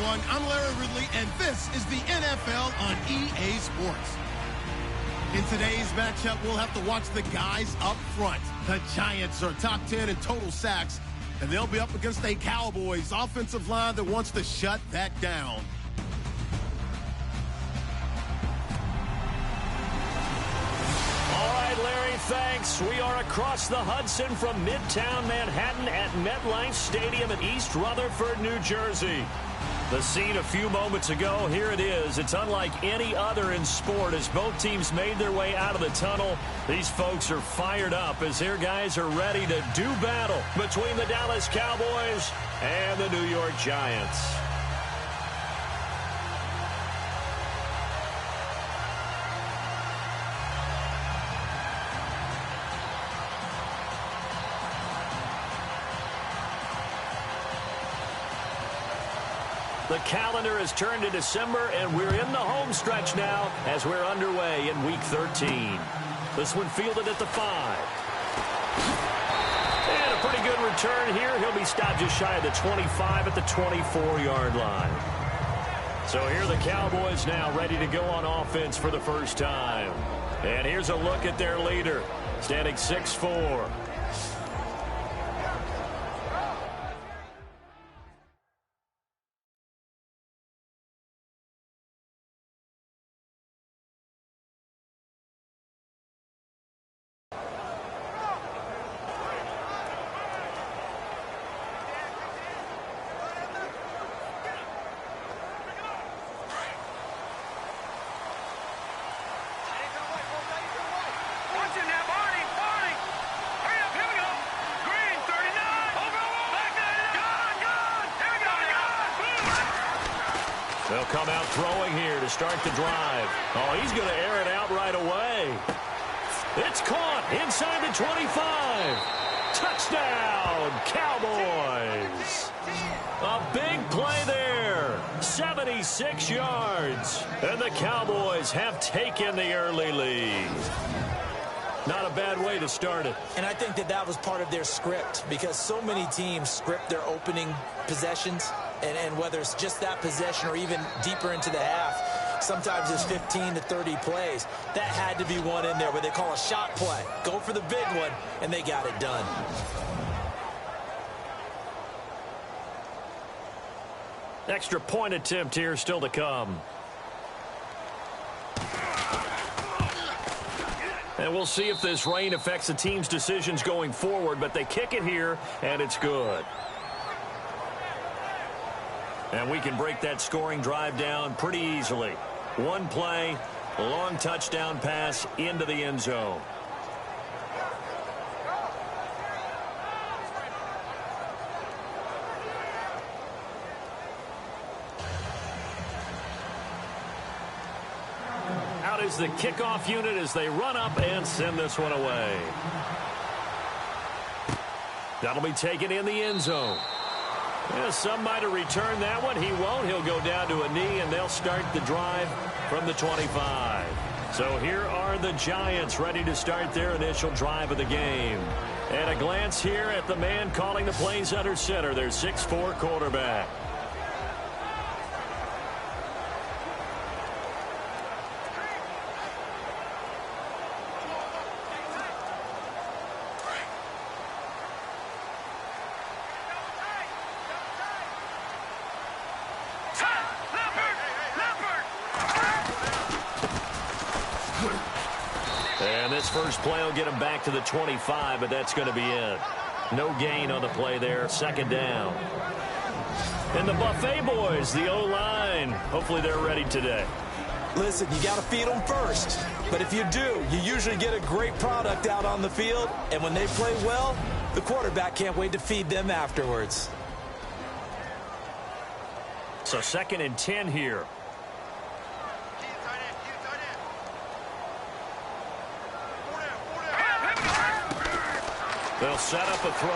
everyone. I'm Larry Ridley, and this is the NFL on EA Sports. In today's matchup, we'll have to watch the guys up front. The Giants are top 10 in total sacks, and they'll be up against a Cowboys offensive line that wants to shut that down. All right, Larry, thanks. We are across the Hudson from Midtown Manhattan at MetLife Stadium in East Rutherford, New Jersey. The scene a few moments ago, here it is. It's unlike any other in sport as both teams made their way out of the tunnel. These folks are fired up as their guys are ready to do battle between the Dallas Cowboys and the New York Giants. The calendar has turned to December, and we're in the home stretch now as we're underway in Week 13. This one fielded at the 5. And a pretty good return here. He'll be stopped just shy of the 25 at the 24-yard line. So here are the Cowboys now ready to go on offense for the first time. And here's a look at their leader, standing 6'4". They'll come out throwing here to start the drive. Oh, he's going to air it out right away. It's caught inside the 25. Touchdown, Cowboys. A big play there. 76 yards. And the Cowboys have taken the early lead. Not a bad way to start it. And I think that was part of their script because so many teams script their opening possessions. And whether it's just that possession or even deeper into the half, sometimes it's 15 to 30 plays. That had to be one in there where they call a shot play. Go for the big one, and they got it done. Extra point attempt here still to come. And we'll see if this rain affects the team's decisions going forward, but they kick it here, and it's good. And we can break that scoring drive down pretty easily. One play, a long touchdown pass into the end zone. Out is the kickoff unit as they run up and send this one away. That'll be taken in the end zone. Yeah, some might have returned that one. He won't. He'll go down to a knee, and they'll start the drive from the 25. So here are the Giants ready to start their initial drive of the game. And a glance here at the man calling the plays under center, their 6'4" quarterback. And this first play will get him back to the 25, but that's going to be it. No gain on the play there. Second down. And the Buffet boys, the O-line, hopefully they're ready today. Listen, you got to feed them first. But if you do, you usually get a great product out on the field. And when they play well, the quarterback can't wait to feed them afterwards. So 2nd and 10 here. They'll set up a throw.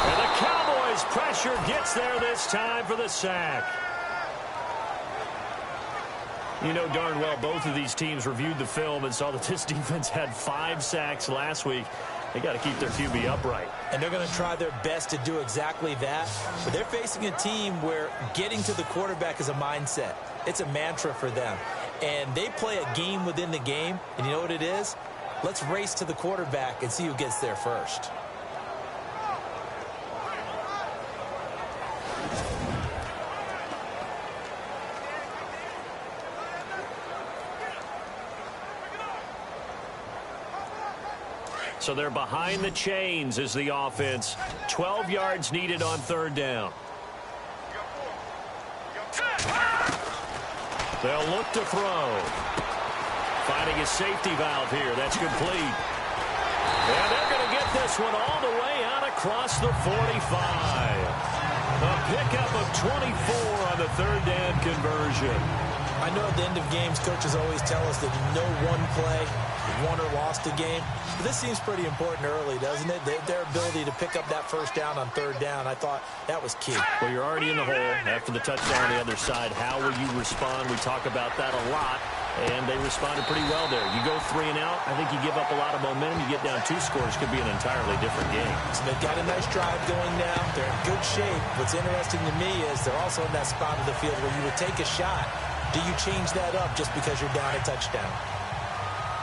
And the Cowboys' pressure gets there this time for the sack. You know darn well both of these teams reviewed the film and saw that this defense had 5 sacks last week. They got to keep their QB upright. And they're going to try their best to do exactly that. But they're facing a team where getting to the quarterback is a mindset. It's a mantra for them. And they play a game within the game. And you know what it is? Let's race to the quarterback and see who gets there first. So they're behind the chains as the offense. 12 yards needed on third down. They'll look to throw. Finding a safety valve here. That's complete. And they're going to get this one all the way out across the 45. A pickup of 24 on the third down conversion. I know at the end of games, coaches always tell us that no one play won or lost a game. But this seems pretty important early, doesn't it? Their ability to pick up that first down on third down, I thought that was key. Well, you're already in the hole after the touchdown on the other side. How will you respond? We talk about that a lot, and they responded pretty well there. You go 3 and out, I think you give up a lot of momentum. You get down 2 scores, could be an entirely different game. So they've got a nice drive going now. They're in good shape. What's interesting to me is they're also in that spot of the field where you would take a shot. Do you change that up just because you're down a touchdown?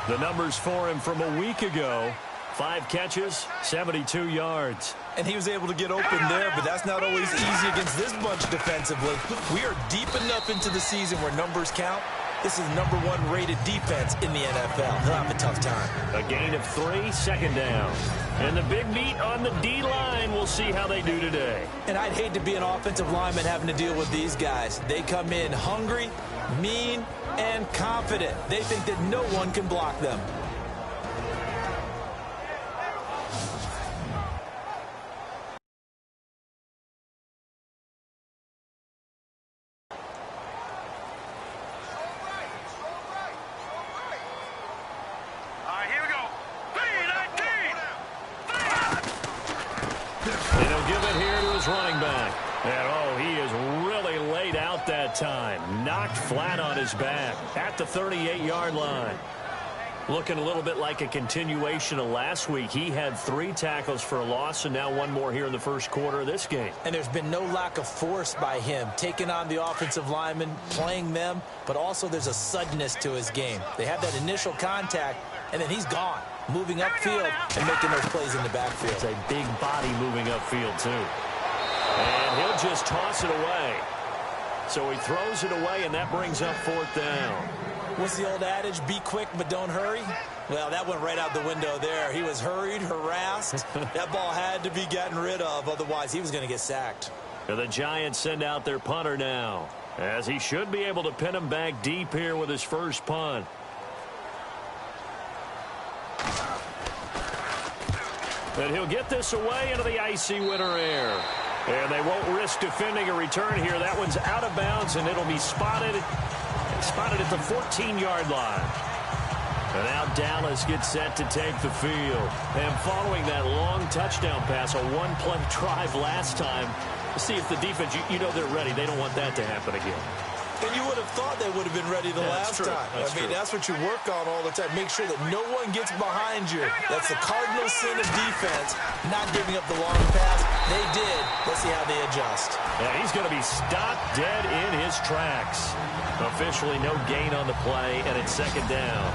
The numbers for him from a week ago. 5 catches, 72 yards. And he was able to get open there, but that's not always easy against this bunch defensively. We are deep enough into the season where numbers count. This is #1 rated defense in the NFL. He'll have a tough time. A gain of 3, second down. And the big meat on the D-line. We'll see how they do today. And I'd hate to be an offensive lineman having to deal with these guys. They come in hungry, mean, and confident. They think that no one can block them. And he'll give it here to his running back. And, oh, he is really laid out that time. Knocked flat on his back at the 38-yard line. Looking a little bit like a continuation of last week. He had 3 tackles for a loss, and now 1 more here in the first quarter of this game. And there's been no lack of force by him, taking on the offensive linemen, playing them, but also there's a suddenness to his game. They have that initial contact, and then he's gone, moving upfield and making those plays in the backfield. It's a big body moving upfield, too. And he'll just toss it away. So he throws it away, and that brings up 4th down. What's the old adage, be quick but don't hurry? Well, that went right out the window there. He was hurried, harassed. That ball had to be gotten rid of, otherwise he was going to get sacked. And the Giants send out their punter now, as he should be able to pin him back deep here with his first punt. And he'll get this away into the icy winter air. And they won't risk defending a return here. That one's out of bounds, and it'll be spotted at the 14-yard line. And now Dallas gets set to take the field. And following that long touchdown pass, a 1-play drive last time, see if the defense, you know they're ready. They don't want that to happen again. And you would have thought they would have been ready the last time. That's what you work on all the time. Make sure that no one gets behind you. That's the cardinal sin of defense, not giving up the long pass. They did. Let's see how they adjust. Yeah, he's going to be stopped dead in his tracks. Officially no gain on the play, and it's 2nd down.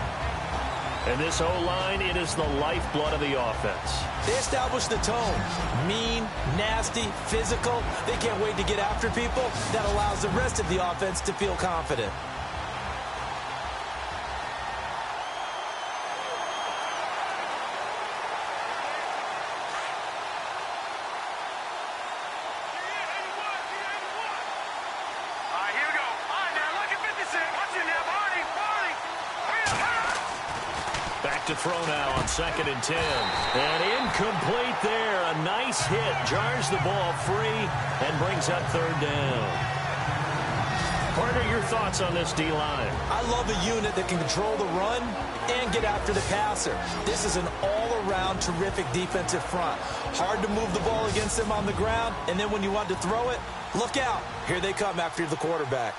And this O-line, it is the lifeblood of the offense. They establish the tone. Mean, nasty, physical. They can't wait to get after people. That allows the rest of the offense to feel confident. To throw now on 2nd and 10. And incomplete there. A nice hit. Jars the ball free and brings up 3rd down. Partner, your thoughts on this D-line? I love a unit that can control the run and get after the passer. This is an all-around terrific defensive front. Hard to move the ball against them on the ground, and then when you want to throw it, look out. Here they come after the quarterback.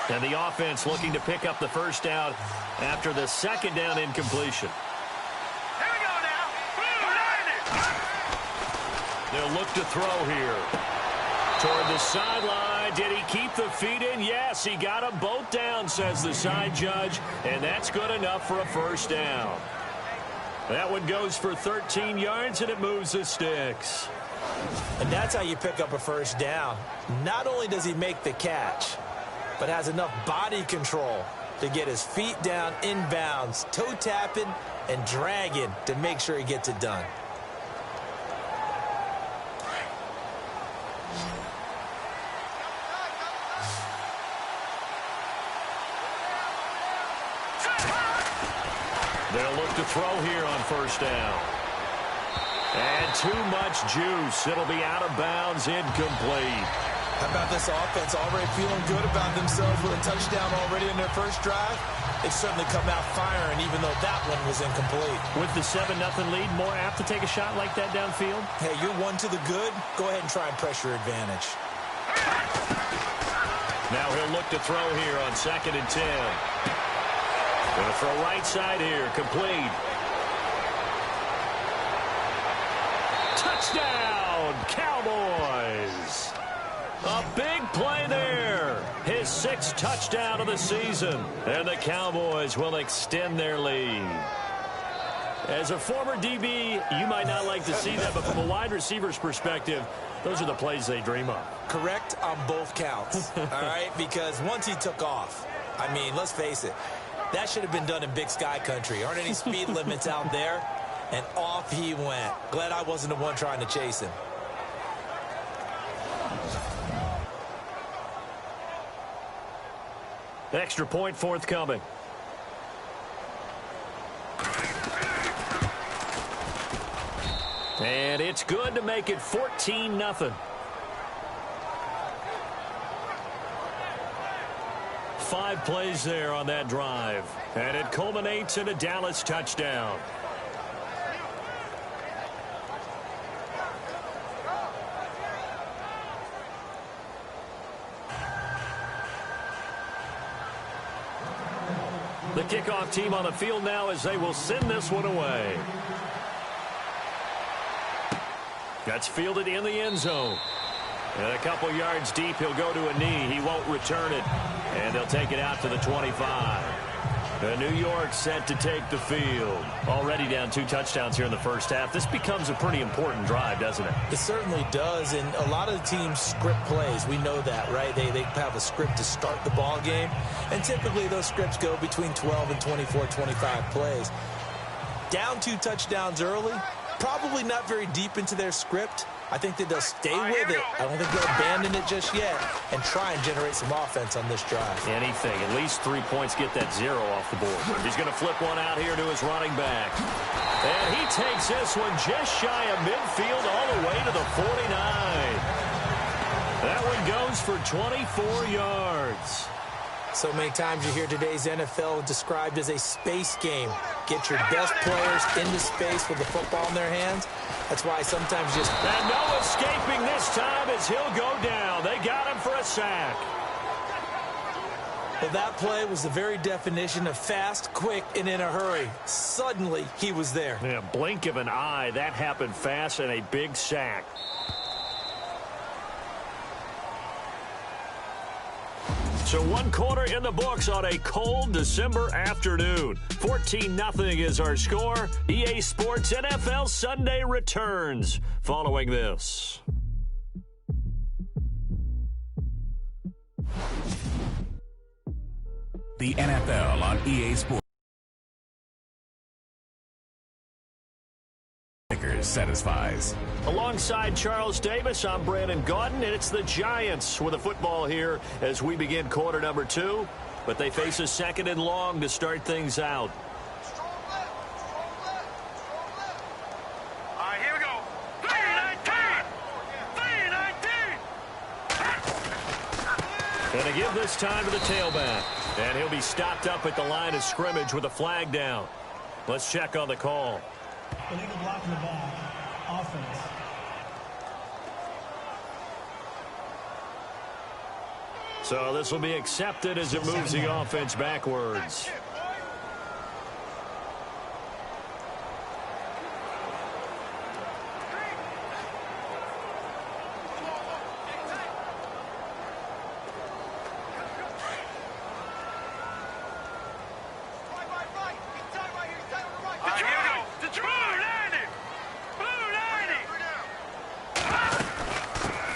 And the offense looking to pick up the first down after the second down incompletion. Here we go now. They'll look to throw here. Toward the sideline. Did he keep the feet in? Yes, he got them both down, says the side judge. And that's good enough for a first down. That one goes for 13 yards, and it moves the sticks. And that's how you pick up a first down. Not only does he make the catch, but has enough body control to get his feet down inbounds, toe tapping and dragging to make sure he gets it done. They'll look to throw here on first down. And too much juice. It'll be out of bounds, incomplete. How about this offense already feeling good about themselves with a touchdown already in their first drive? They've certainly come out firing, even though that one was incomplete. With the 7-0 lead, more apt to take a shot like that downfield? Hey, you're one to the good. Go ahead and try and pressure advantage. Now he'll look to throw here on 2nd and 10. Going to throw right side here, complete. Touchdown, Cowboys! A big play there. His 6th touchdown of the season. And the Cowboys will extend their lead. As a former DB, you might not like to see that, but from a wide receiver's perspective, those are the plays they dream of. Correct on both counts, all right? Because once he took off, I mean, let's face it, that should have been done in Big Sky country. Aren't any speed limits out there? And off he went. Glad I wasn't the one trying to chase him. Extra point forthcoming. And it's good to make it 14-0. 5 plays there on that drive. And it culminates in a Dallas touchdown. The kickoff team on the field now as they will send this one away. That's fielded in the end zone. And a couple yards deep, he'll go to a knee. He won't return it. And they'll take it out to the 25. New York set to take the field. Already down 2 touchdowns here in the first half. This becomes a pretty important drive, doesn't it? It certainly does, and a lot of the teams script plays. We know that, right? They have a script to start the ball game, and typically those scripts go between 12 and 24, 25 plays. Down 2 touchdowns early, probably not very deep into their script. I think that they'll stay with it. I don't think they'll abandon it just yet and try and generate some offense on this drive. Anything. At least 3 points, get that 0 off the board. He's going to flip one out here to his running back. And he takes this one just shy of midfield all the way to the 49. That one goes for 24 yards. So many times you hear today's NFL described as a space game. Get your best players into space with the football in their hands. That's why sometimes just... And no escaping this time as he'll go down. They got him for a sack. Well, that play was the very definition of fast, quick, and in a hurry. Suddenly, he was there. Yeah, blink of an eye. That happened fast and a big sack. So 1 quarter in the books on a cold December afternoon. 14-0 is our score. EA Sports NFL Sunday returns following this. The NFL on EA Sports. Satisfies. Alongside Charles Davis, I'm Brandon Gaudin, and it's the Giants with the football here as we begin quarter number 2. But they face a 2nd and long to start things out. All right, here we go. 3-19! 3-19! And to give this time to the tailback. And he'll be stopped up at the line of scrimmage with a flag down. Let's check on the call. Illegal block in the back. Offense. So this will be accepted as it moves the offense backwards.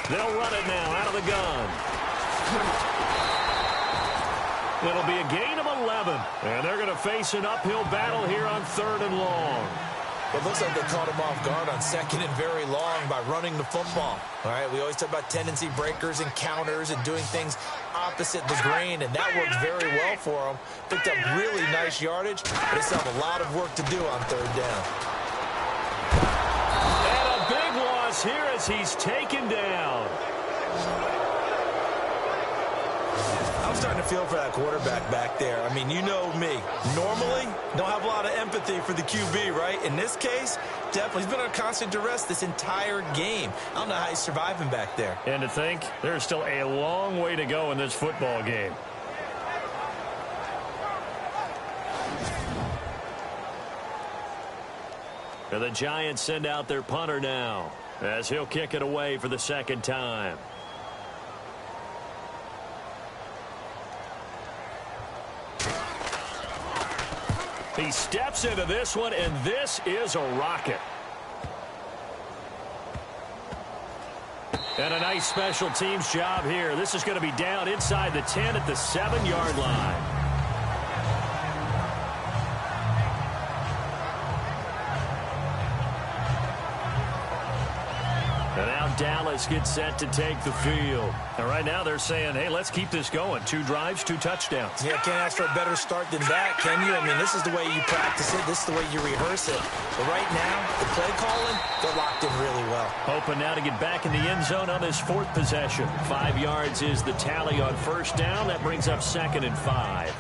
They'll run it now out of the gun. It'll be a gain of 11. And they're going to face an uphill battle here on 3rd and long. It looks like they caught him off guard on 2nd and very long by running the football. All right, we always talk about tendency breakers and counters and doing things opposite the grain, and that worked very well for him. Picked up really nice yardage, but they still have a lot of work to do on 3rd down. And a big loss here as he's taken down. I'm starting to feel for that quarterback back there. I mean, you know me. Normally, don't have a lot of empathy for the QB, right? In this case, definitely. He's been under constant duress this entire game. I don't know how he's surviving back there. And to think, there's still a long way to go in this football game. And the Giants send out their punter now, as he'll kick it away for the 2nd time. He steps into this one, and this is a rocket. And a nice special teams job here. This is going to be down inside the 10 at the 7-yard line. And now Dallas gets set to take the field. And right now they're saying, hey, let's keep this going. 2 drives, 2 touchdowns. Yeah, can't ask for a better start than that, can you? I mean, this is the way you practice it. This is the way you rehearse it. But right now, the play calling, they're locked in really well. Hoping now to get back in the end zone on this 4th possession. 5 yards is the tally on 1st down. That brings up 2nd and 5.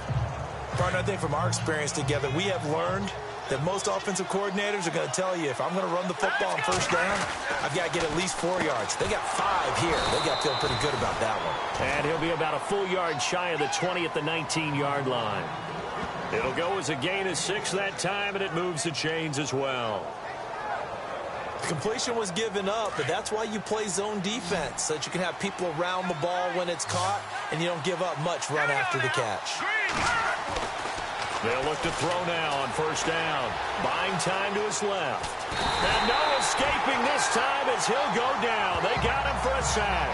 Partner, I think from our experience together, we have learned that most offensive coordinators are going to tell you, if I'm going to run the football on 1st down, I've got to get at least 4 yards. They got 5 here. They got to feel pretty good about that one. And he'll be about a full yard shy of the 20 at the 19-yard line. It'll go as a gain of 6 that time, and it moves the chains as well. Completion was given up, but that's why you play zone defense, so that you can have people around the ball when it's caught, and you don't give up much run after the catch. They'll look to throw now on 1st down. Buying time to his left. And no escaping this time as he'll go down. They got him for a sack.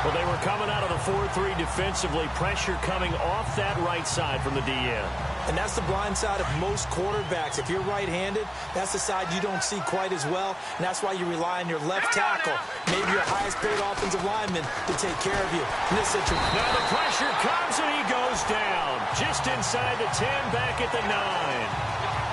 Well, they were coming out of the 4-3 defensively. Pressure coming off that right side from the DN. And that's the blind side of most quarterbacks. If you're right-handed, that's the side you don't see quite as well. And that's why you rely on your left tackle, maybe your highest-paid offensive lineman, to take care of you in this situation. Now the pressure comes and he goes down. Just inside the 10, back at the 9.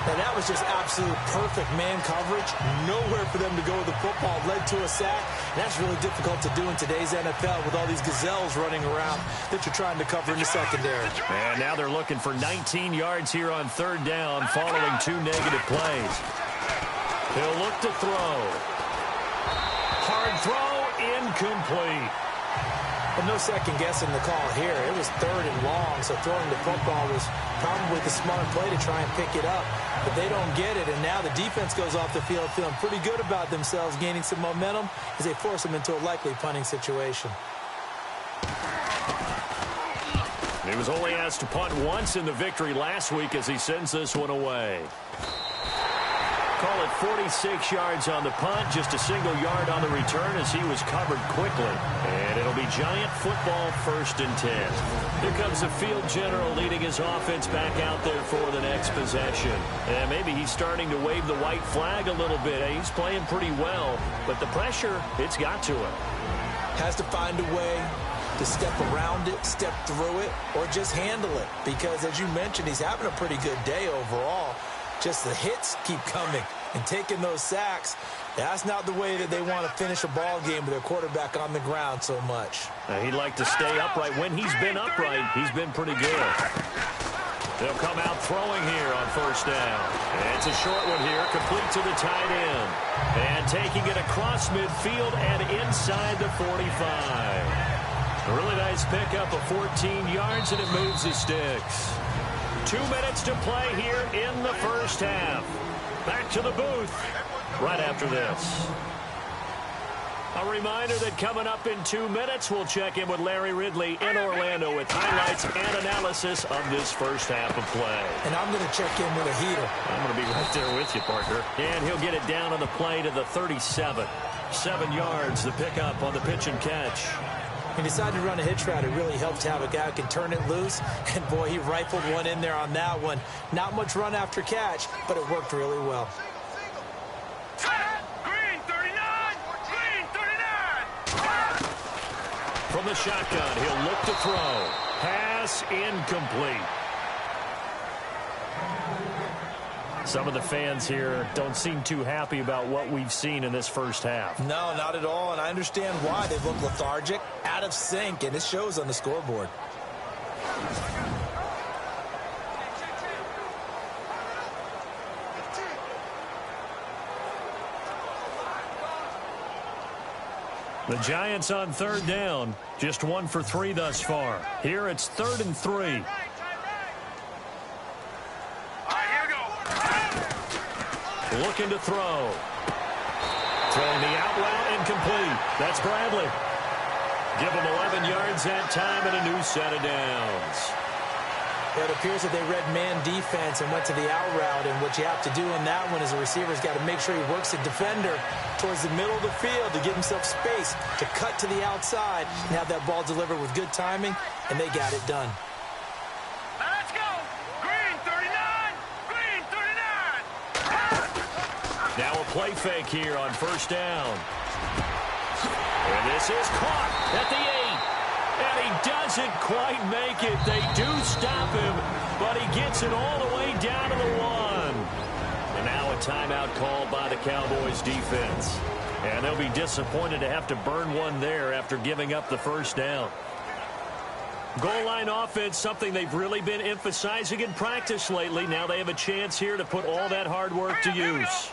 Now that was just absolute perfect man coverage. Nowhere for them to go with the football. Led to a sack. And that's really difficult to do in today's NFL with all these gazelles running around that you're trying to cover in the secondary. And now they're looking for 19 yards here on 3rd down following 2 negative plays. He'll look to throw. Hard throw, incomplete. But no second guessing the call here. It was 3rd and long, so throwing the football was probably the smart play to try and pick it up. But they don't get it, and now the defense goes off the field feeling pretty good about themselves, gaining some momentum as they force them into a likely punting situation. He was only asked to punt once in the victory last week as he sends this one away. Call it 46 yards on the punt, just a single yard on the return as he was covered quickly. And it'll be Giant football 1st and 10. Here comes the field general leading his offense back out there for the next possession. And maybe he's starting to wave the white flag a little bit. He's playing pretty well, but the pressure, it's got to him. Has to find a way to step around it, step through it, or just handle it. Because as you mentioned, he's having a pretty good day overall. Just the hits keep coming and taking those sacks. That's not the way that they want to finish a ball game with their quarterback on the ground so much. He'd like to stay upright. When he's been upright, he's been pretty good. They'll come out throwing here on 1st down. And it's a short one here, complete to the tight end. And taking it across midfield and inside the 45. A really nice pickup of 14 yards, and it moves the sticks. 2 minutes to play here in the first half. Back to the booth right after this. A reminder that coming up in 2 minutes, we'll check in with Larry Ridley in Orlando with highlights and analysis of this first half of play. And I'm going to check in with a heater. I'm going to be right there with you, partner. And he'll get it down on the play to the 37. 7 yards, the pickup on the pitch and catch. He decided to run a hitch route. It really helped to have a guy who can turn it loose. And, boy, he rifled one in there on that one. Not much run after catch, but it worked really well. Green 39! Green 39! From the shotgun, he'll look to throw. Pass incomplete. Some of the fans here don't seem too happy about what we've seen in this first half. No, not at all, and I understand why. They look lethargic, out of sync, and it shows on the scoreboard. The Giants on third down, just 1 for 3 thus far. Here it's 3rd and 3. Looking to throw. Throwing the out route incomplete. That's Bradley. Give him 11 yards that time and a new set of downs. It appears that they read man defense and went to the out route, and what you have to do in that one is the receiver's got to make sure he works the defender towards the middle of the field to give himself space to cut to the outside and have that ball delivered with good timing, and they got it done. Let's go! Green 39! Green 39! Now a play fake here on first down. And this is caught at the 8. And he doesn't quite make it. They do stop him, but he gets it all the way down to the 1. And now a timeout called by the Cowboys defense. And they'll be disappointed to have to burn one there after giving up the first down. Goal line offense, something they've really been emphasizing in practice lately. Now they have a chance here to put all that hard work to use.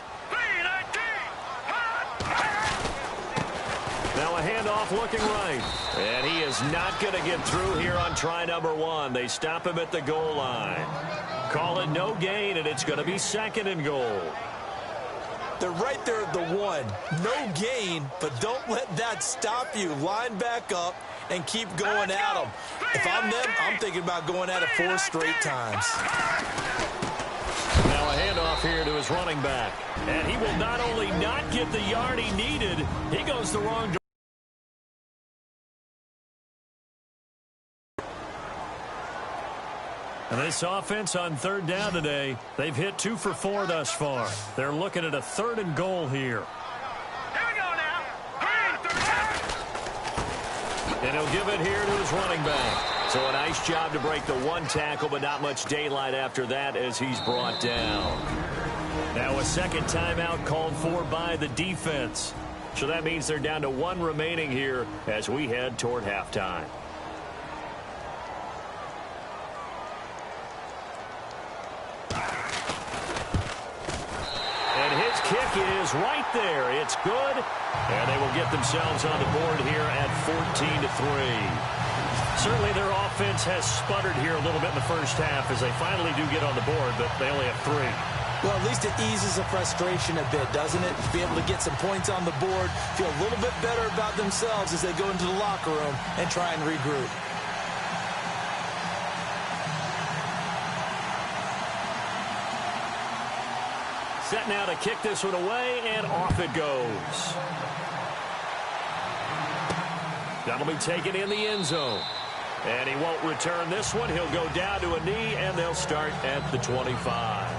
Now a handoff looking right. And he is not going to get through here on try number 1. They stop him at the goal line. Call it no gain, and it's going to be 2nd and goal. They're right there at the 1. No gain, but don't let that stop you. Line back up and keep going at them. If I'm them, I'm thinking about going at it 4 straight times. Now a handoff here to his running back. And he will not only not get the yard he needed, he goes the wrong direction. And this offense on third down today, they've hit 2 for 4 thus far. They're looking at a 3rd and goal here. Here we go now. Green 39! And he'll give it here to his running back. So a nice job to break the 1 tackle, but not much daylight after that as he's brought down. Now a second timeout called for by the defense. So that means they're down to 1 remaining here as we head toward halftime. And his kick is right there. It's good. And they will get themselves on the board here at 14-3. Certainly their offense has sputtered here a little bit in the first half as they finally do get on the board, but they only have 3. Well, at least it eases the frustration a bit, doesn't it? Be able to get some points on the board, feel a little bit better about themselves as they go into the locker room and try and regroup. Set now to kick this one away, and off it goes. That'll be taken in the end zone. And he won't return this one. He'll go down to a knee, and they'll start at the 25.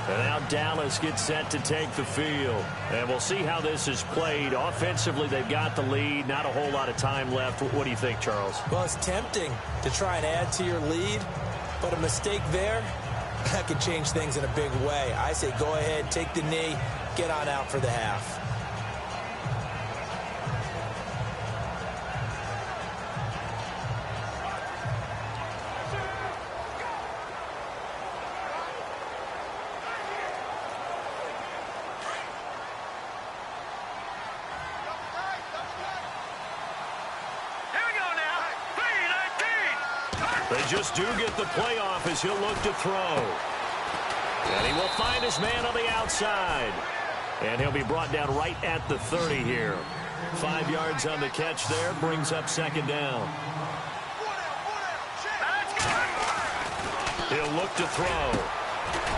And now Dallas gets set to take the field. And we'll see how this is played. Offensively, they've got the lead. Not a whole lot of time left. What do you think, Charles? Well, it's tempting to try and add to your lead, but a mistake there, that could change things in a big way. I say go ahead, take the knee, get on out for the half. Here we go They just do get the playoff as he'll look to throw. And he will find his man on the outside. And he'll be brought down right at the 30 here. 5 yards on the catch there, brings up second down. He'll look to throw.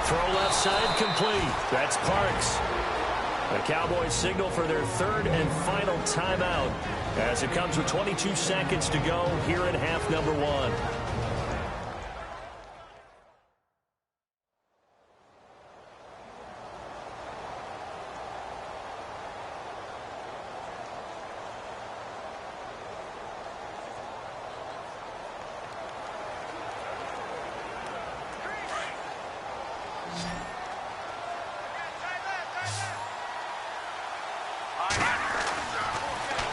Throw left side complete. That's Parks. The Cowboys signal for their third and final timeout as it comes with 22 seconds to go here in half number 1.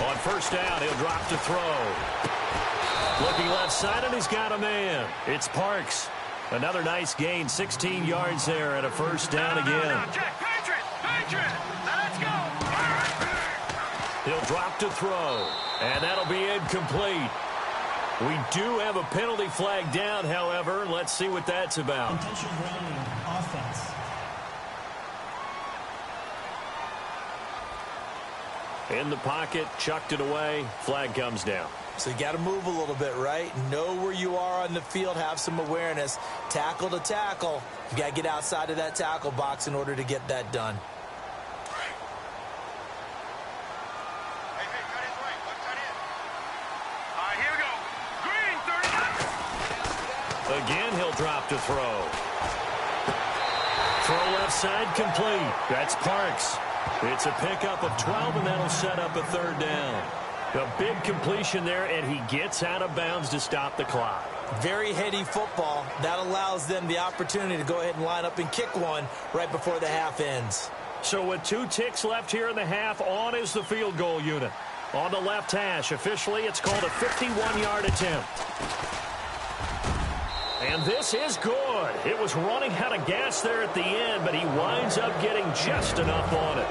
On first down, he'll drop to throw. Looking left side, and he's got a man. It's Parks. Another nice gain, 16 yards there, and a first down again. He'll drop to throw, and that'll be incomplete. We do have a penalty flag down, however. Let's see what that's about. Intentional grounding, offense. In the pocket, chucked it away, flag comes down. So you got to move a little bit, right? Know where you are on the field, have some awareness. Tackle to tackle. You got to get outside of that tackle box in order to get that done. Again, he'll drop to throw. Throw left side complete. That's Parks. It's a pickup of 12, and that'll set up a third down. A big completion there, and he gets out of bounds to stop the clock. Very heady football. That allows them the opportunity to go ahead and line up and kick one right before the half ends. So with 2 ticks left here in the half, on is the field goal unit. On the left hash, officially, it's called a 51-yard attempt. And this is good. It was running out of gas there at the end, but he winds up getting just enough on it.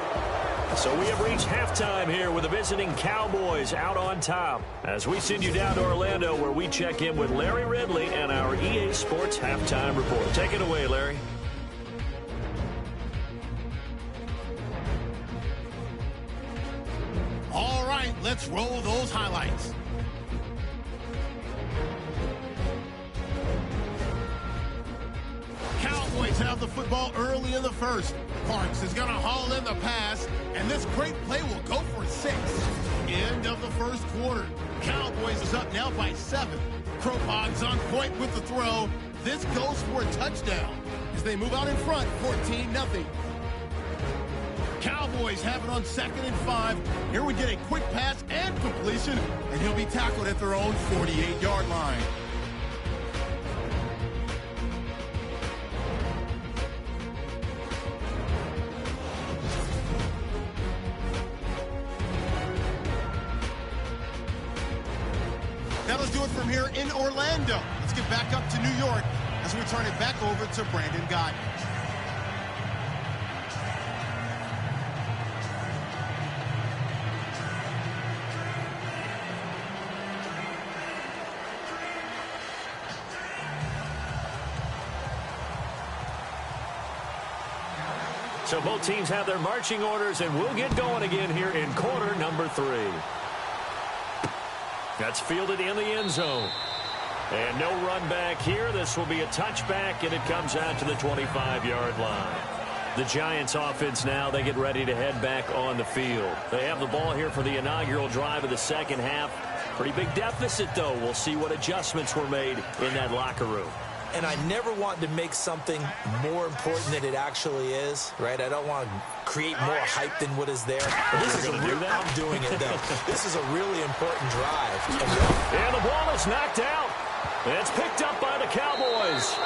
So we have reached halftime here with the visiting Cowboys out on top as we send you down to Orlando where we check in with Larry Ridley and our EA Sports Halftime Report. Take it away, Larry. All right, let's roll those highlights. Cowboys have the football early in the first. Parks is going to haul in the pass, and this great play will go for 6. End of the first quarter. Cowboys is up now by 7. Kropog's on point with the throw. This goes for a touchdown as they move out in front, 14-0. Cowboys have it on 2nd and 5. Here we get a quick pass and completion, and he'll be tackled at their own 48-yard line. That'll do it from here in Orlando. Let's get back up to New York as we turn it back over to Brandon Gott. So both teams have their marching orders, and we'll get going again here in quarter number 3. That's fielded in the end zone. And no run back here. This will be a touchback, and it comes out to the 25-yard line. The Giants offense now, they get ready to head back on the field. They have the ball here for the inaugural drive of the second half. Pretty big deficit, though. We'll see what adjustments were made in that locker room. And I never want to make something more important than it actually is, right? I don't want to create more hype than what is there. This is going to do that? I'm doing it, though. This is a really important drive. And the ball is knocked out. It's picked up by the Cowboys.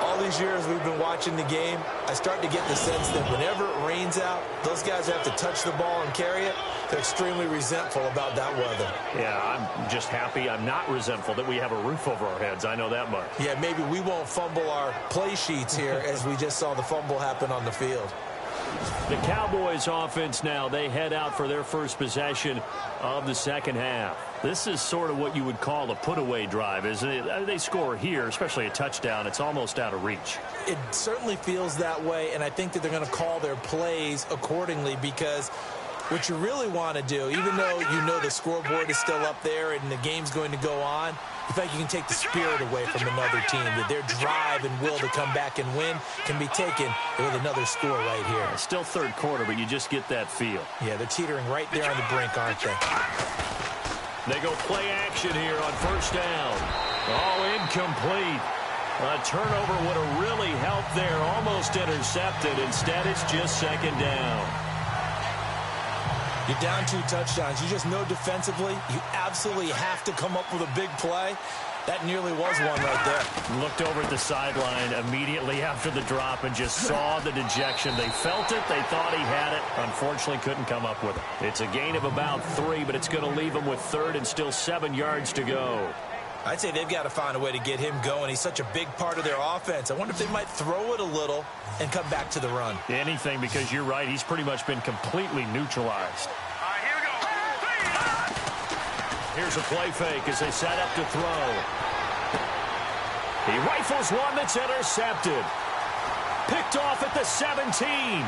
All these years we've been watching the game, I start to get the sense that whenever it rains out, those guys have to touch the ball and carry it. They're extremely resentful about that weather. Yeah, I'm just happy I'm not resentful that we have a roof over our heads. I know that much. Yeah, maybe we won't fumble our play sheets here as we just saw the fumble happen on the field. The Cowboys offense now, they head out for their first possession of the second half. This is sort of what you would call a put-away drive, isn't it? They score here, especially a touchdown. It's almost out of reach. It certainly feels that way, and I think that they're going to call their plays accordingly, because what you really want to do, even though you know the scoreboard is still up there and the game's going to go on, you think you can take the spirit away from another team, that their drive and will to come back and win can be taken with another score right here. It's still third quarter, but you just get that feel. Yeah, they're teetering right there on the brink, aren't they? They go play action here on first down. Oh, incomplete. A turnover would have really helped there. Almost intercepted. Instead, it's just second down. You're down 2 touchdowns. You just know defensively you absolutely have to come up with a big play. That nearly was one right there. Looked over at the sideline immediately after the drop and just saw the dejection. They felt it. They thought he had it. Unfortunately, couldn't come up with it. It's a gain of about 3, but it's going to leave him with third and still 7 yards to go. I'd say they've got to find a way to get him going. He's such a big part of their offense. I wonder if they might throw it a little and come back to the run. Anything, because you're right. He's pretty much been completely neutralized. All right, here we go. Here's a play fake as they set up to throw. He rifles one that's intercepted. Picked off at the 17.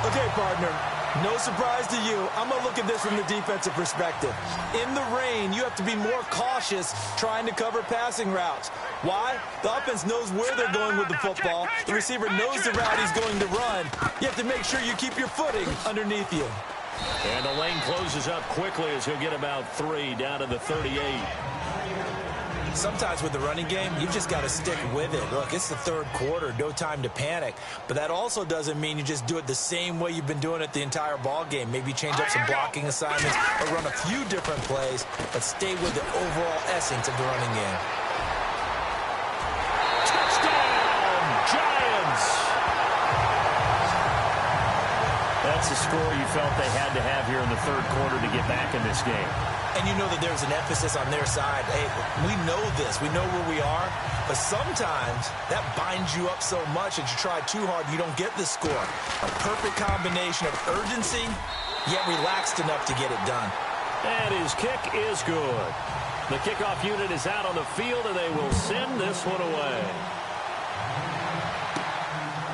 Okay, partner, no surprise to you. I'm going to look at this from the defensive perspective. In the rain, you have to be more cautious trying to cover passing routes. Why? The offense knows where they're going with the football. The receiver knows the route he's going to run. You have to make sure you keep your footing underneath you. And the lane closes up quickly as he'll get about 3 down to the 38. Sometimes with the running game, you've just got to stick with it. Look, it's the third quarter, no time to panic. But that also doesn't mean you just do it the same way you've been doing it the entire ball game. Maybe change up some blocking assignments or run a few different plays, but stay with the overall essence of the running game. Touchdown, Giants! That's the score you felt they had to have here in the third quarter to get back in this game. And you know that there's an emphasis on their side. Hey, we know this. We know where we are. But sometimes that binds you up so much that you try too hard, you don't get the score. A perfect combination of urgency, yet relaxed enough to get it done. And his kick is good. The kickoff unit is out on the field, and they will send this one away.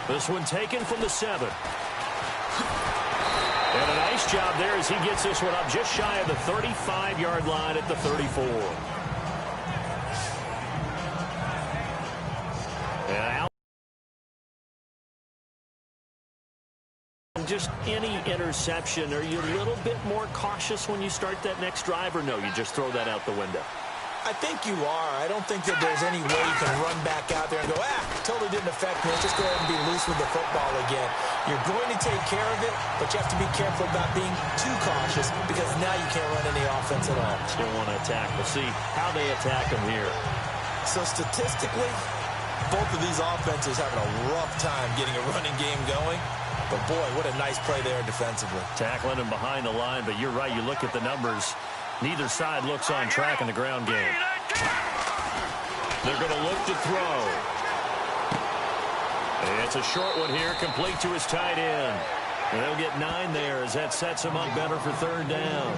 This one taken from the 7. And a nice job there as he gets this one up just shy of the 35-yard line at the 34. And out. Just any interception, are you a little bit more cautious when you start that next drive, or no, you just throw that out the window? I think you are. I don't think that there's any way you can run back out there and go, totally didn't affect me. Let's just go ahead and be loose with the football again. You're going to take care of it, but you have to be careful about being too cautious because now you can't run any offense at all. Still want to attack. We'll see how they attack them here. So statistically, both of these offenses having a rough time getting a running game going. But, boy, what a nice play there defensively. Tackling him behind the line, but you're right. You look at the numbers. Neither side looks on track in the ground game. They're going to look to throw. It's a short one here, complete to his tight end. And they'll get 9 there as that sets him up better for third down.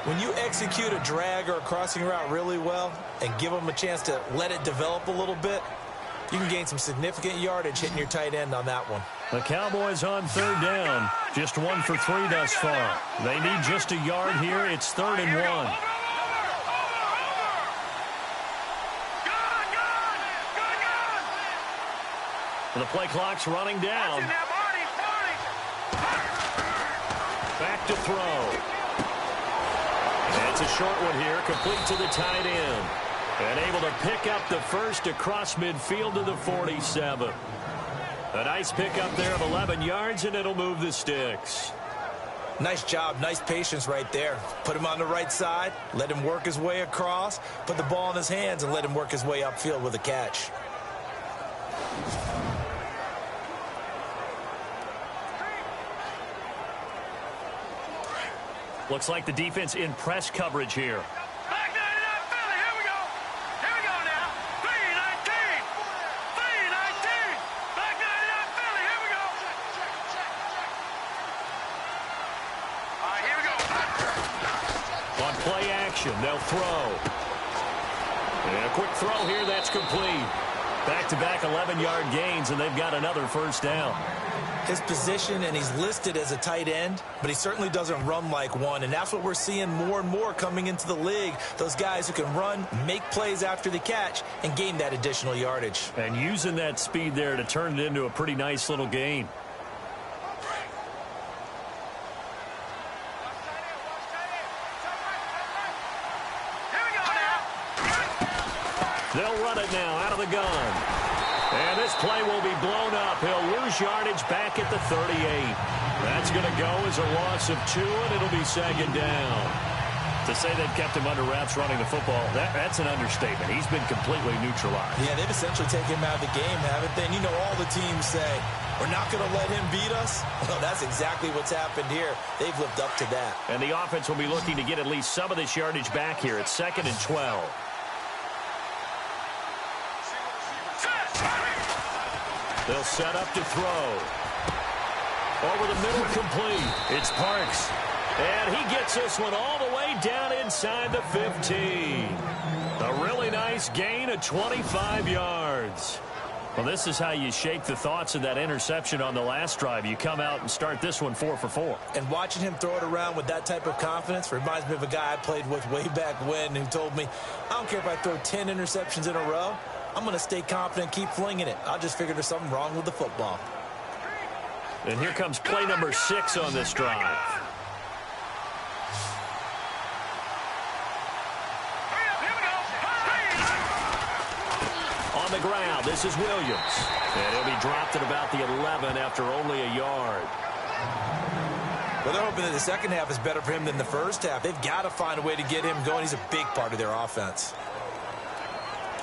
When you execute a drag or a crossing route really well and give them a chance to let it develop a little bit, you can gain some significant yardage hitting your tight end on that one. The Cowboys on third down. Just 1 for 3 thus far. They need just a yard here. It's 3rd and 1. The play clock's running down. Back to throw. It's a short one here, complete to the tight end. And able to pick up the first across midfield to the 47. A nice pickup there of 11 yards, and it'll move the sticks. Nice job, nice patience right there. Put him on the right side, let him work his way across, put the ball in his hands, and let him work his way upfield with a catch. Looks like the defense in press coverage here. Back 99 Philly, here we go. action. They'll throw. And a quick throw here. That's complete. Back-to-back 11-yard gains, and they've got another first down. His position, and he's listed as a tight end, but he certainly doesn't run like one, and that's what we're seeing more and more coming into the league. Those guys who can run, make plays after the catch, and gain that additional yardage. And using that speed there to turn it into a pretty nice little gain. They'll run it now out of the gun. And this play will be blown up. He'll lose yardage back at the 38. That's going to go as a loss of 2, and it'll be second down. To say they've kept him under wraps running the football, that's an understatement. He's been completely neutralized. Yeah, they've essentially taken him out of the game, haven't they? And you know all the teams say, we're not going to let him beat us. Well, that's exactly what's happened here. They've lived up to that. And the offense will be looking to get at least some of this yardage back here. It's 2nd and 12. They'll set up to throw. Over the middle, complete. It's Parks. And he gets this one all the way down inside the 15. A really nice gain of 25 yards. Well, this is how you shake the thoughts of that interception on the last drive. You come out and start this one 4 for 4. And watching him throw it around with that type of confidence reminds me of a guy I played with way back when who told me, I don't care if I throw 10 interceptions in a row. I'm going to stay confident, keep flinging it. I just figured there's something wrong with the football. And here comes play number 6 on this drive. On the ground, this is Williams. And he'll be dropped at about the 11 after only a yard. Well, they're hoping that the second half is better for him than the first half. They've got to find a way to get him going. He's a big part of their offense.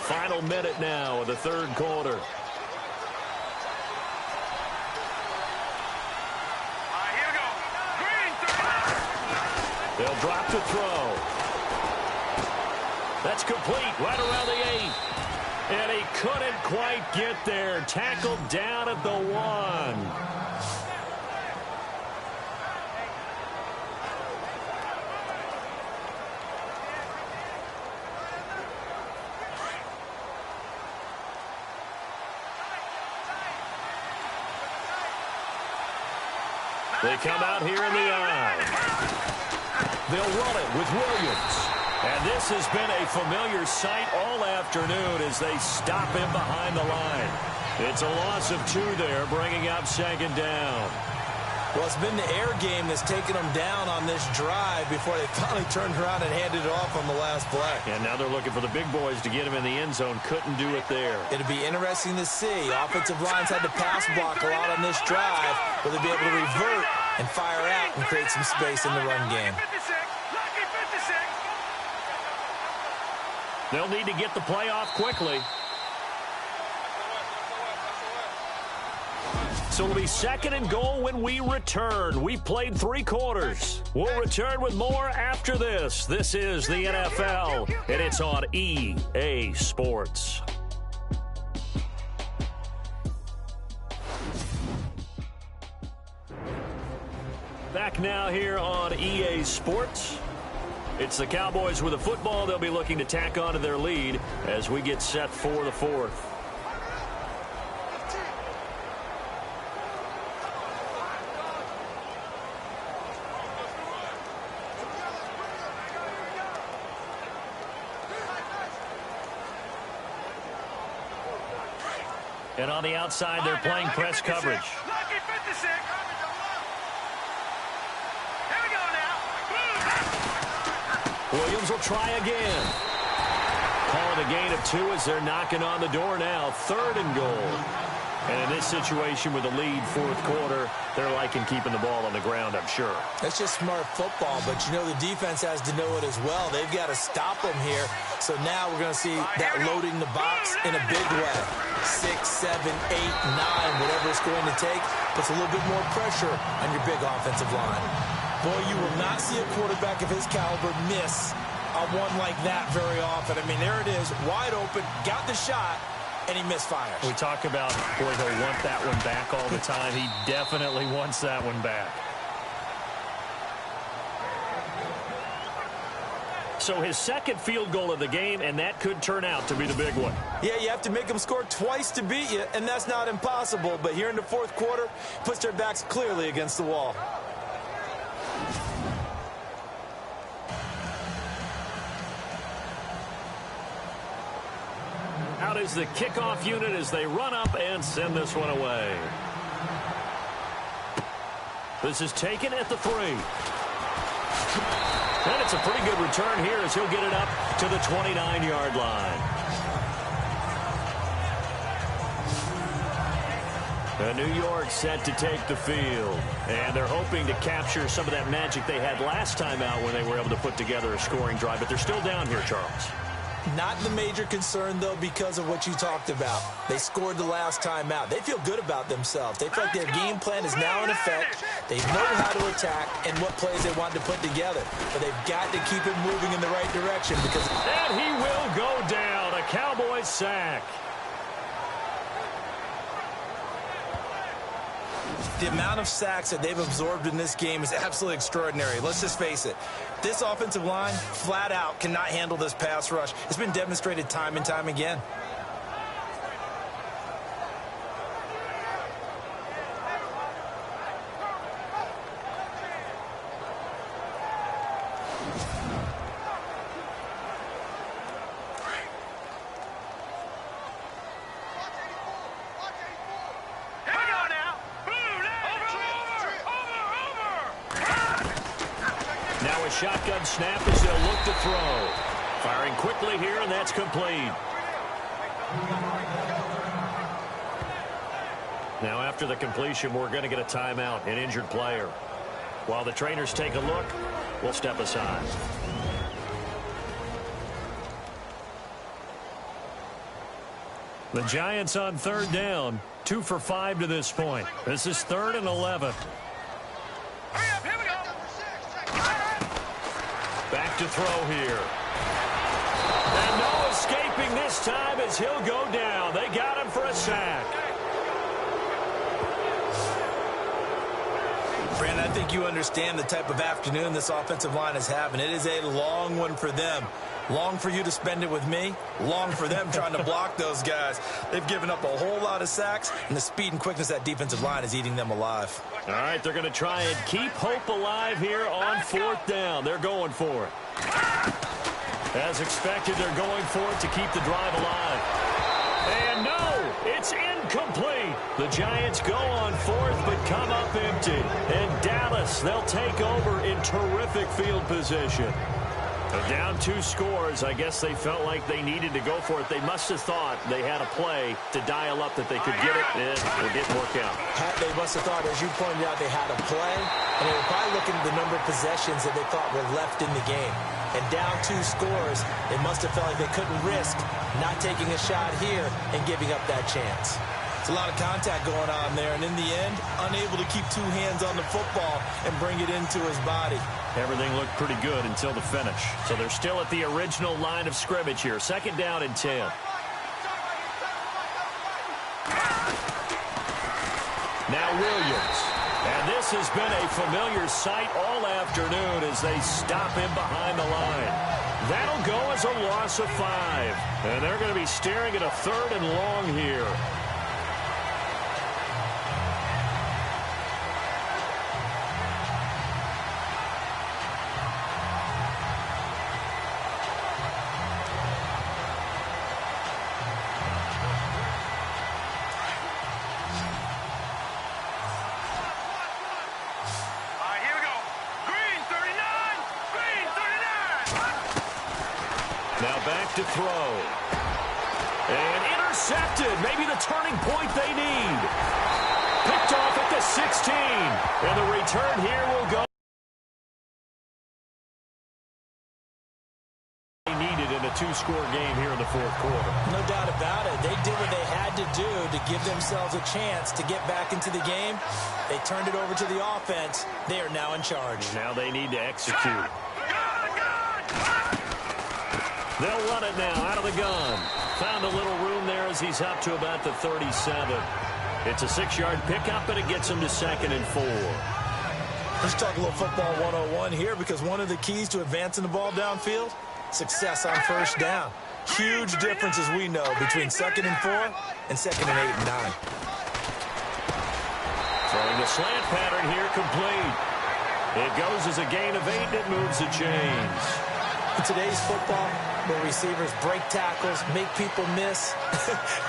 Final minute now of the third quarter. Here we go. Green, 30. They'll drop to throw. That's complete right around the 8. And he couldn't quite get there. Tackled down at the 1. They come out here in the eye. They'll run it with Williams. And this has been a familiar sight all afternoon as they stop him behind the line. It's a loss of 2 there, bringing up second down. Well, it's been the air game that's taken them down on this drive before they finally turned around and handed it off on the last play. And now they're looking for the big boys to get him in the end zone. Couldn't do it there. It'll be interesting to see. Offensive lines had to pass block a lot on this drive. Will they be able to revert and fire out and create some space in the run game? Lucky 56. They'll need to get the play off quickly. So it'll be 2nd and goal when we return. We played 3 quarters. We'll return with more after this. This is the NFL, and it's on EA Sports. Back now here on EA Sports. It's the Cowboys with the football. They'll be looking to tack on to their lead as we get set for the 4th. And on the outside, they're playing press coverage. Lucky 56. Here we go now. Williams will try again. Calling a gain of 2 as they're knocking on the door now. 3rd and goal. And in this situation with the lead 4th quarter, they're liking keeping the ball on the ground, I'm sure. That's just smart football, but you know the defense has to know it as well. They've got to stop them here. So now we're going to see that loading the box in a big way. 6, 7, 8, 9, whatever it's going to take, puts a little bit more pressure on your big offensive line. Boy, you will not see a quarterback of his caliber miss a one like that very often. I mean, there it is, wide open, got the shot, and he misfires. We talk about, boy, he'll want that one back all the time. He definitely wants that one back. So his second field goal of the game, and that could turn out to be the big one. Yeah, you have to make them score twice to beat you, and that's not impossible. But here in the fourth quarter, puts their backs clearly against the wall. Out is the kickoff unit as they run up and send this one away. This is taken at the 3. And it's a pretty good return here as he'll get it up to the 29-yard line. New York set to take the field. And they're hoping to capture some of that magic they had last time out when they were able to put together a scoring drive. But they're still down here, Charles. Not the major concern, though, because of what you talked about. They scored the last time out. They feel good about themselves. They feel like their game plan is now in effect. They know how to attack and what plays they want to put together. But they've got to keep it moving in the right direction because... And he will go down. A Cowboys sack. The amount of sacks that they've absorbed in this game is absolutely extraordinary. Let's just face it. This offensive line, flat out, cannot handle this pass rush. It's been demonstrated time and time again. Shotgun snap as they'll look to throw. Firing quickly here, and that's complete. Now after the completion, we're going to get a timeout, an injured player. While the trainers take a look, we'll step aside. The Giants on third down, 2 for 5 to this point. This is 3rd and 11. Back to throw here. And no escaping this time as he'll go down. They got him for a sack. Brandon, I think you understand the type of afternoon this offensive line is having. It is a long one for them. Long for you to spend it with me. Long for them trying to block those guys. They've given up a whole lot of sacks, and the speed and quickness of that defensive line is eating them alive. All right, they're going to try and keep hope alive here on 4th down. They're going for it. As expected, they're going for it to keep the drive alive. And no, it's incomplete. The Giants go on 4th but come up empty. And Dallas, they'll take over in terrific field position. Down 2 scores. I guess they felt like they needed to go for it. They must have thought they had a play to dial up that they could get it, and it didn't work out. They must have thought, as you pointed out, they had a play, and they were probably looking at the number of possessions that they thought were left in the game. And down 2 scores, they must have felt like they couldn't risk not taking a shot here and giving up that chance. It's a lot of contact going on there, and in the end, unable to keep 2 hands on the football and bring it into his body. Everything looked pretty good until the finish. So they're still at the original line of scrimmage here. 2nd down and 10. Now Williams. And this has been a familiar sight all afternoon as they stop him behind the line. That'll go as a loss of 5. And they're going to be staring at a 3rd and long here. To throw. And intercepted. Maybe the turning point they need. Picked off at the 16. And the return here will go. They needed in a 2-score game here in the 4th quarter. No doubt about it. They did what they had to do to give themselves a chance to get back into the game. They turned it over to the offense. They are now in charge. Now they need to execute. They'll run it now out of the gun. Found a little room there as he's up to about the 37. It's a 6-yard pickup, and it gets him to 2nd and 4. Let's talk a little football 101 here, because one of the keys to advancing the ball downfield success on first down. Huge difference, as we know, between 2nd and 4 and 2nd and 8 and 9. Throwing the slant pattern here, complete. It goes as a gain of 8, and it moves the chains. In today's football, where receivers break tackles, make people miss,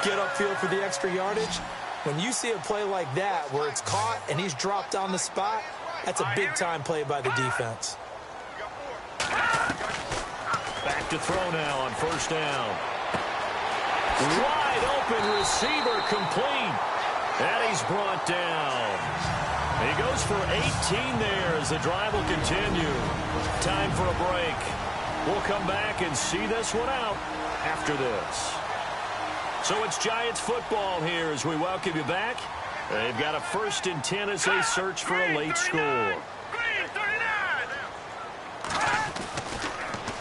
get upfield for the extra yardage, when you see a play like that where it's caught and he's dropped on the spot, that's a big-time play by the defense. Back to throw now on first down. Wide open receiver, complete. And he's brought down. He goes for 18 there as the drive will continue. Time for a break. We'll come back and see this one out after this. So it's Giants football here as we welcome you back. They've got a 1st and 10 as they search for a late score.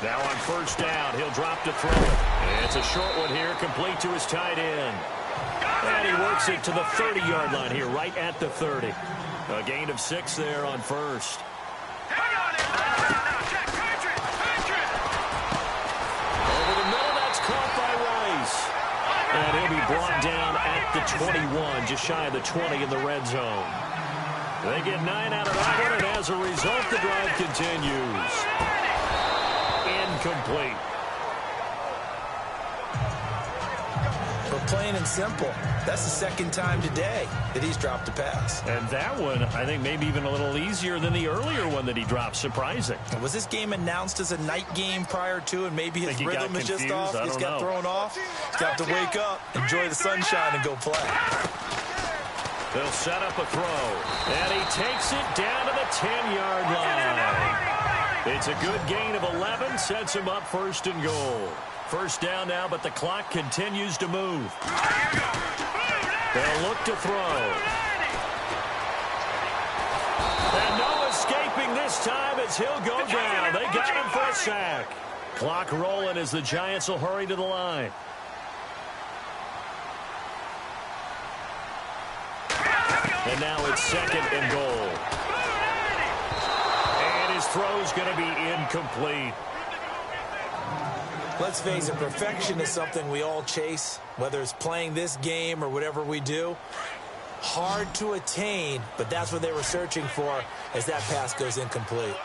Now on first down, he'll drop to throw it. And it's a short one here, complete to his tight end. And he works it to the 30-yard line here, right at the 30. A gain of 6 there on first. Over the middle, that's caught by Rice. And he'll be brought down at the 21, just shy of the 20 in the red zone. They get 9 out of that one, and as a result, the drive continues. Incomplete. But plain and simple, that's the 2nd time today that he's dropped a pass. And that one, I think, maybe even a little easier than the earlier one that he dropped. Surprising. Was this game announced as a night game prior to, and maybe his rhythm is just off? He's got thrown off. He's got to wake up, enjoy the sunshine, and go play. They'll set up a throw. And he takes it down to the 10-yard line. It's a good gain of 11, sets him up 1st and goal. First down now, but the clock continues to move. They'll look to throw. And no escaping this time as he'll go down. They got him for a sack. Clock rolling as the Giants will hurry to the line. And now it's 2nd and goal. And his throw's going to be incomplete. Let's face it, perfection is something we all chase, whether it's playing this game or whatever we do. Hard to attain, but that's what they were searching for as that pass goes incomplete.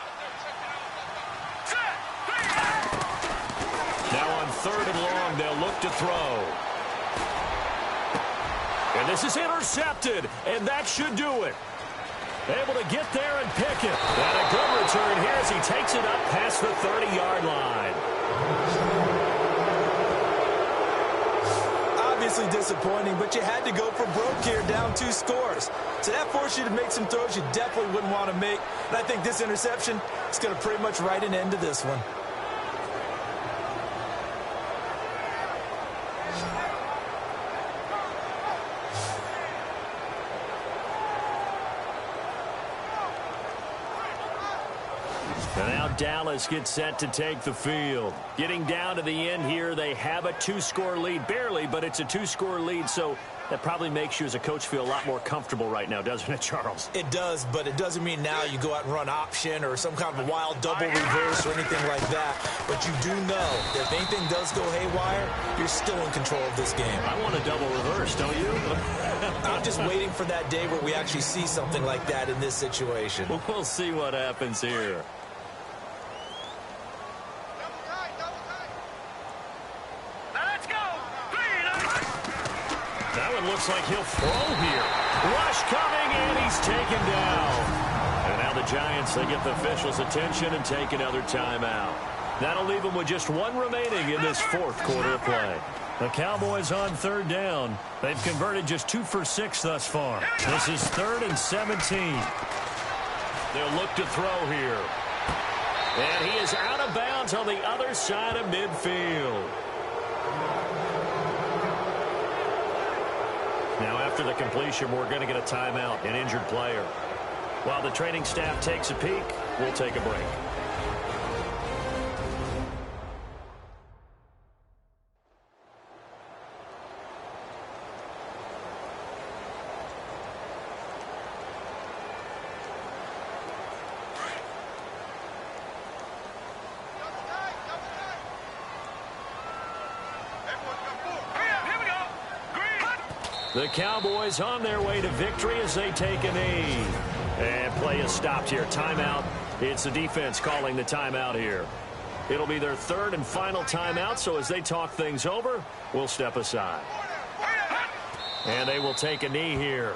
Now on 3rd and long, they'll look to throw. And this is intercepted, and that should do it. Able to get there and pick it. And a good return here as he takes it up past the 30-yard line. Obviously disappointing, but you had to go for broke here, down 2 scores. So that forced you to make some throws you definitely wouldn't want to make. And I think this interception is going to pretty much write an end to this one. And now Dallas gets set to take the field. Getting down to the end here, they have a 2-score lead. Barely, but it's a 2-score lead, so that probably makes you as a coach feel a lot more comfortable right now, doesn't it, Charles? It does, but it doesn't mean now you go out and run option or some kind of a wild double reverse or anything like that. But you do know that if anything does go haywire, you're still in control of this game. I want a double reverse, don't you? I'm just waiting for that day where we actually see something like that in this situation. We'll see what happens here. That one looks like he'll throw here. Rush coming, and he's taken down. And now the Giants, they get the officials' attention and take another timeout. That'll leave them with just 1 remaining in this 4th quarter of play. The Cowboys on 3rd down. They've converted just 2 for 6 thus far. This is 3rd and 17. They'll look to throw here. And he is out of bounds on the other side of midfield. Now after the completion, we're going to get a timeout, an injured player. While the training staff takes a peek, we'll take a break. The Cowboys on their way to victory as they take a knee. And play is stopped here. Timeout. It's the defense calling the timeout here. It'll be their third and final timeout, so as they talk things over, we'll step aside. And they will take a knee here.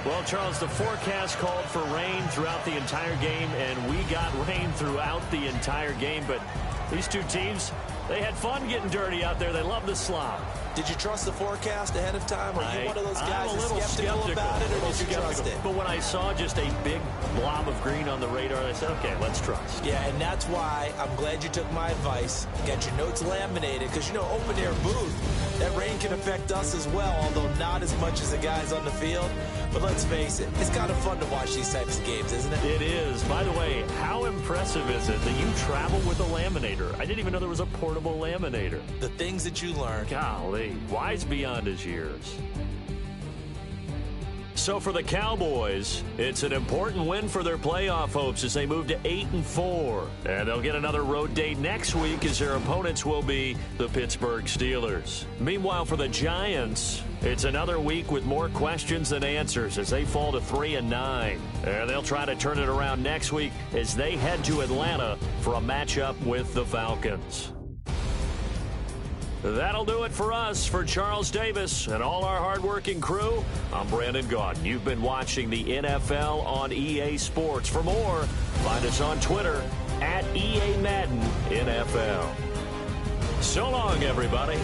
Well, Charles, the forecast called for rain throughout the entire game, and we got rain throughout the entire game. But these two teams, they had fun getting dirty out there. They love the slop. Did you trust the forecast ahead of time? Are you one of those guys I'm a little skeptical about it, or did you trust it? But when I saw just a big blob of green on the radar, I said, okay, let's trust. Yeah, and that's why I'm glad you took my advice. Got your notes laminated, because, you know, open-air booth, that rain can affect us as well, although not as much as the guys on the field. But let's face it, it's kind of fun to watch these types of games, isn't it? It is. By the way, how impressive is it that you travel with a laminator? I didn't even know there was a portable laminator. The things that you learn. Golly, wise beyond his years. So for the Cowboys, it's an important win for their playoff hopes as they move to 8-4. And they'll get another road date next week as their opponents will be the Pittsburgh Steelers. Meanwhile, for the Giants, it's another week with more questions than answers as they fall to 3-9. And they'll try to turn it around next week as they head to Atlanta for a matchup with the Falcons. That'll do it for us. For Charles Davis and all our hardworking crew, I'm Brandon Gaudin. You've been watching the NFL on EA Sports. For more, find us on Twitter @EA Madden NFL. So long, everybody.